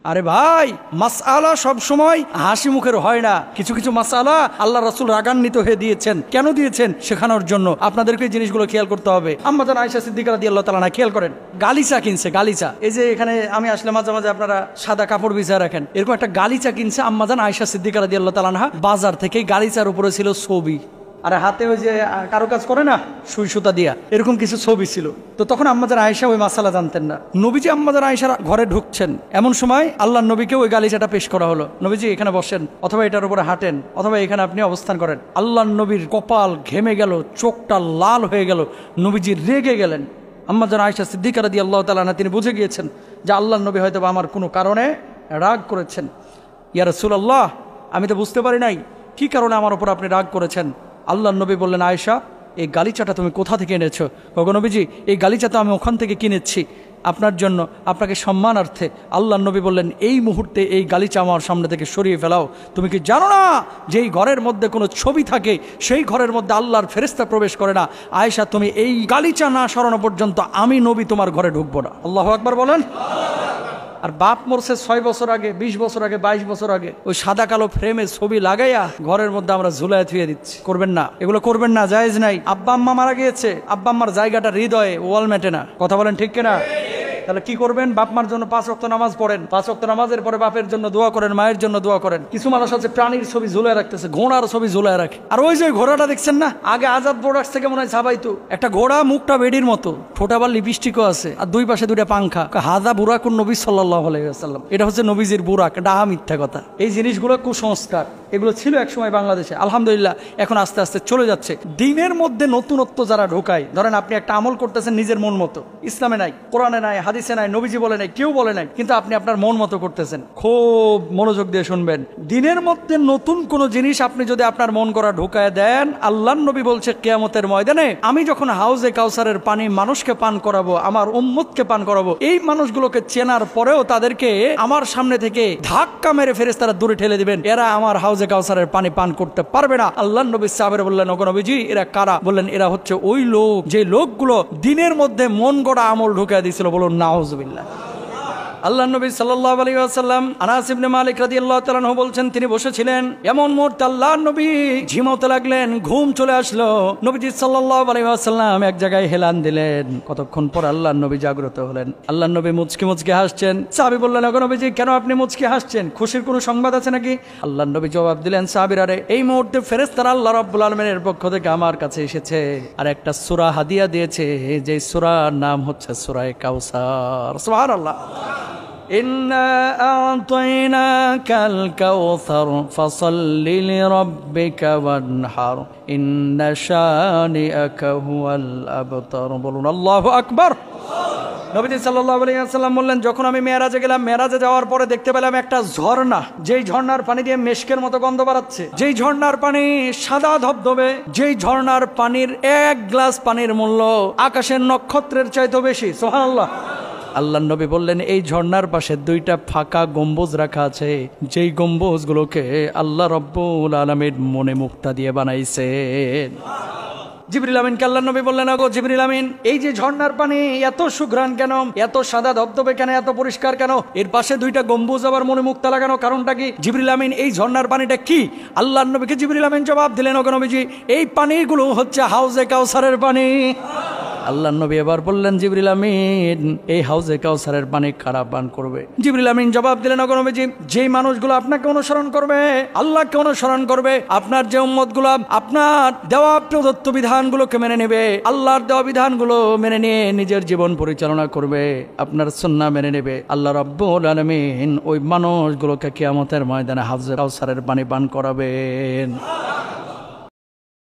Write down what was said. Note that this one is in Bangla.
আরে ভাই, মাসআলা সব সময় হাসি মুখের হয় না। কিছু কিছু মাসআলা আল্লাহ রাসূল রাগান্বিত হয়ে দিয়েছেন। কেন দিয়েছেন? শেখানোর জন্য। আপনাদেরকে এই জিনিসগুলো খেয়াল করতে হবে। আম্মা জান আয়েশা সিদ্দিকা রাদিয়াল্লাহু তাআলা খেয়াল করেন, গালিচা কিনছে, গালিচা। এই যে এখানে আমি আসলে মাঝে মাঝে আপনারা সাদা কাপড় বিছায় রাখেন, এরকম একটা গালিচা কিনছে আম্মা জান আয়েশা সিদ্দিকা রাদিয়াল্লাহু তাআলা বাজার থেকে। গালিচার উপরে ছিল ছবি, আর হাতে ওই যে কারো কাজ করে না সুই সুতা দিয়া, এরকম কিছু ছবি ছিল। তো তখন আম্মাজান আয়েশা ওই মাসালা জানতেন না। নবীজি আম্মাজান আয়েশার ঘরে ঢুকছেন, এমন সময় আল্লাহর নবীকে ওই গালিচাটা পেশ করা হলো। নবীজি এখানে বসেন, অথবা এটার উপরে হাঁটেন, অথবা এখানে আপনি অবস্থান করেন। আল্লাহর নবীর কপাল ঘেমে গেল, চোখটা লাল হয়ে গেল, নবীজি রেগে গেলেন। আম্মাজান আয়েশা সিদ্দিকা রাদিয়াল্লাহু তাআলা তিনি বুঝে গিয়েছেন যে আল্লাহর নবী হয়তো আমার কোনো কারণে রাগ করেছেন। ইয়া রাসূলুল্লাহ, আমি তো বুঝতে পারি নাই কি কারণে আমার উপর আপনি রাগ করেছেন। আল্লাহর নবী বললেন, আয়েশা, এই গালিচাটা তুমি কোথা থেকে এনেছো? ওগো নবীজি, এই গালিচা তো আমি ওখান থেকে কিনেছি আপনার জন্য, আপনাকে সম্মানার্থে। আল্লাহর নবী বললেন, এই মুহূর্তে এই গালিচা আমার সামনে থেকে সরিয়ে ফেলাও। তুমি কি জানো না যেই ঘরের মধ্যে কোনো ছবি থাকে সেই ঘরের মধ্যে আল্লাহর ফেরেশতা প্রবেশ করে না? আয়েশা, তুমি এই গালিচা না সরানো পর্যন্ত আমি নবী তোমার ঘরে ঢুকবো না। আল্লাহু আকবার বলেন। আর বাপ মরছে 6 বছর আগে, 20 বছর আগে, 22 বছর আগে, ওই সাদা কালো ফ্রেমে ছবি লাগাইয়া ঘরের মধ্যে আমরা ঝুলায় থুয়ে দিচ্ছি। করবেন না, এগুলো করবেন না, জায়েজ নাই। আব্বা আম্মা মারা গিয়েছে, আব্বা আম্মার জায়গাটা হৃদয়ে, ওয়াল মেটে না। কথা বলেন ঠিক কিনা? তাহলে কি করবেন? বাপ মার জন্য 5 ওয়াক্ত নামাজ পড়েন, 5 ওয়াক্ত নামাজের পরে বাপের জন্য দোয়া করেন, মায়ের জন্য দোয়া করেন। কিছু মানুষ আছে প্রাণীর ছবি ঝুলায় রাখতেছে, ঘোড়ার ছবি ঝুলায় রাখে। আর ওই যে ঘোড়াটা দেখছেন না, আগে আজাদ প্রোডাক্টস থেকে মনে হয় ছাপাইতো একটা ঘোড়া, মুখটা বেডির মতো, ঠোঁটাবার লিপস্টিকও আছে, আর দুই পাশে দুইটা পাংখা। হাদা বুরাকুন নবী সাল্লাল্লাহু আলাইহি ওয়াসাল্লাম, এটা হচ্ছে নবীজির বুরাক। ডাহা মিথ্যা কথা। এই জিনিসগুলো কুসংস্কার, এগুলো ছিল একসময় বাংলাদেশে। আলহামদুলিল্লাহ এখন আস্তে আস্তে চলে যাচ্ছে। দিনের মধ্যে নতুনত্ব যারা ঢোকায়, ধরেন আপনি একটা আমল করতেছেন নিজের মন মতো, ইসলামে নাই, কোরআনে নাই, হাদিসে নাই, নবীজি বলে নাই, কেউ বলে নাই, কিন্তু আপনি আপনার মন মতো করতেছেন। খুব মনোযোগ দিয়ে শুনবেন, দিনের মধ্যে নতুন কোন জিনিস আপনি যদি আপনার মন করা ঢোকায় দেন, আল্লাহর নবী বলছে কিয়ামতের ময়দানে আমি যখন হাউজে কাউসারের পানি মানুষকে পান করাবো, আমার উম্মতকে পান করাবো, এই মানুষগুলোকে চেনার পরেও তাদেরকে আমার সামনে থেকে ধাক্কা মেরে ফেরেশতারা দূরে ঠেলে দিবেন, এরা আমার হাউজে কাউসারের পানি পান করতে পারবে না। আল্লাহর নবী সাহাবারা বললেন, ওগো নবীজি, এরা কারা? বললেন, এরা হচ্ছে ওই লোক যে লোকগুলো দিনের মধ্যে মন গড়া আমল ঢুকিয়ে দিয়েছিল। বলুন নাউজুবিল্লাহ। আল্লাহর নবী সাল্লাল্লাহু আলাইহি ওয়াসাল্লাম, আনাস ইবনে মালিক রাদিয়াল্লাহু তাআলা আনহু বলছেন, তিনি বসেছিলেন, এমন মুহূর্তে আল্লাহর নবী ঝিমাতে লাগলেন, ঘুম চলে আসলো। নবীজি সাল্লাল্লাহু আলাইহি ওয়াসাল্লাম এক জায়গায় হেলান দিলেন। কতক্ষণ পর আল্লাহর নবী জাগ্রত হলেন। আল্লাহর নবী মুচকি মুচকি হাসছেন। সাহাবী বললেন, ওগো নবীজি, কেন আপনি মুচকি হাসছেন? খুশির কোনো সংবাদ আছে নাকি? আল্লাহর নবী জবাব দিলেন, সাহাবীরা রে, এই মুহূর্তে ফেরেশতারা আল্লাহ রাব্বুল আলামিনের পক্ষ থেকে আমার কাছে এসেছে আর একটা সূরা হাদিয়া দিয়েছে, যে সূরার নাম হচ্ছে সূরা কাউসার। সুবহানাল্লাহ। إنا أعطيناك الكوثر فصل لربك وانحر إن شانئك هو الأبتر বলুন আল্লাহু আকবার। নবীজি সাল্লাল্লাহু আলাইহি ওয়াসাল্লাম বললেন, যখন আমি মেরাজে গেলাম, মেরাজে যাওয়ার পরে দেখতে পেলাম একটা ঝর্ণা, যেই ঝর্ণার পানি দিয়ে মেশকের মতো গন্ধ বাড়াচ্ছে, যেই ঝর্ণার পানি সাদা ধবধবে, যেই ঝর্ণার পানির 1 গ্লাস পানির মূল্য আকাশের নক্ষত্রের চাইতে বেশি। সুবহানাল্লাহ। আল্লাহর নবী বললেন, এই ঝর্ণার পাশে 2টা ফাঁকা গম্বুজ রাখা আছে, যেই গম্বুজগুলোকে আল্লাহ রাব্বুল আলামিন মনে মুক্তা দিয়ে বানাইছেন। জিবরিল আমিনকে আল্লাহর নবী বললেন, ওগো জিবরিল আমিন, এই যে ঝর্ণার পানি এত সুঘ্রাণ কেন, এত সাদা ধবধবে কেন, এত পরিষ্কার কেন? এর পাশে 2টা গম্বুজ আবার মনে মুক্তা লাগানো, কারণটা কি? জিবরিল আমিন, এই ঝর্ণার পানিটা কি? আল্লাহর নবীকে জিবরিল আমিন জবাব দিলেন, ওগো নবীজি, এই পানিগুলো হচ্ছে হাউজে কাউসারের পানি। আল্লাহর নবী এবার বললেন, জিবরিল আমিন, এই হাউজে কাউসারের পানি কারা পান করবে? জিবরিল আমিন জবাব দিলেন, ওগো নবীজি, যেই মানুষগুলো আপনাকে অনুসরণ করবে, আল্লাহকে অনুসরণ করবে, আপনার যে উম্মতগুলো আপনার দেওয়া প্রদত্ত বিধানগুলোকে মেনে নেবে, আল্লাহর দেওয়া বিধানগুলো মেনে নিয়ে নিজের জীবন পরিচালনা করবে, আপনার সুন্নাহ মেনে নেবে, আল্লাহ রাব্বুল আলামিন ওই মানুষগুলোকে কিয়ামতের ময়দানে হাউজে কাউসারের পানি পান করাবেন।